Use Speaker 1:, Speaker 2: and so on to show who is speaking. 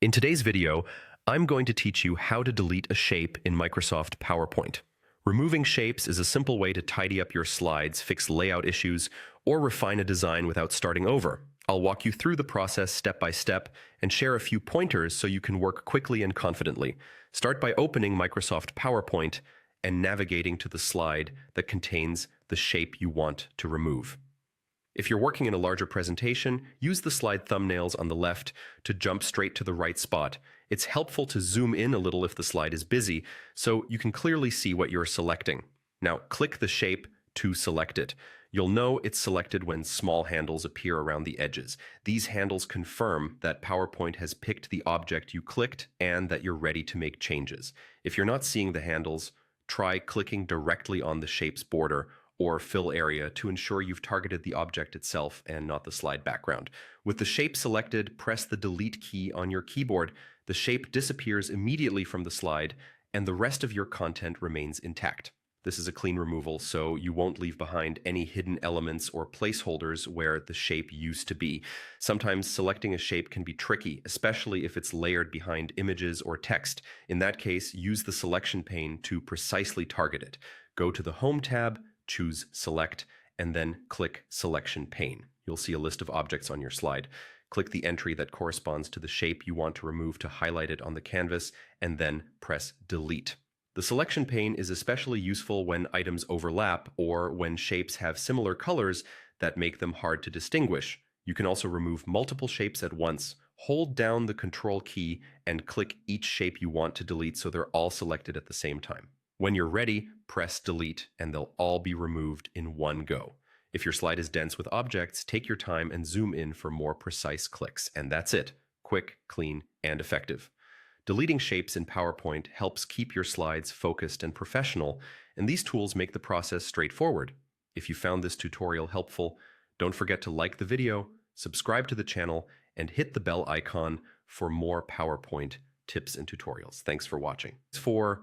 Speaker 1: In today's video, I'm going to teach you how to delete a shape in Microsoft PowerPoint. Removing shapes is a simple way to tidy up your slides, fix layout issues, or refine a design without starting over. I'll walk you through the process step by step and share a few pointers so you can work quickly and confidently. Start by opening Microsoft PowerPoint and navigating to the slide that contains the shape you want to remove. If you're working in a larger presentation, use the slide thumbnails on the left to jump straight to the right spot. It's helpful to zoom in a little if the slide is busy, so you can clearly see what you're selecting. Now, click the shape to select it. You'll know it's selected when small handles appear around the edges. These handles confirm that PowerPoint has picked the object you clicked and that you're ready to make changes. If you're not seeing the handles, try clicking directly on the shape's border or fill area to ensure you've targeted the object itself and not the slide background. With the shape selected, press the Delete key on your keyboard. The shape disappears immediately from the slide, and the rest of your content remains intact. This is a clean removal, so you won't leave behind any hidden elements or placeholders where the shape used to be. Sometimes selecting a shape can be tricky, especially if it's layered behind images or text. In that case, use the selection pane to precisely target it. Go to the Home tab, choose Select, and then click Selection Pane. You'll see a list of objects on your slide. Click the entry that corresponds to the shape you want to remove to highlight it on the canvas, and then press Delete. The selection pane is especially useful when items overlap or when shapes have similar colors that make them hard to distinguish. You can also remove multiple shapes at once. Hold down the Control key and click each shape you want to delete so they're all selected at the same time. When you're ready, press Delete and they'll all be removed in one go. If your slide is dense with objects, take your time and zoom in for more precise clicks. And that's it. Quick, clean, and effective. Deleting shapes in PowerPoint helps keep your slides focused and professional, and these tools make the process straightforward. If you found this tutorial helpful, don't forget to like the video, subscribe to the channel, and hit the bell icon for more PowerPoint tips and tutorials. Thanks for watching. For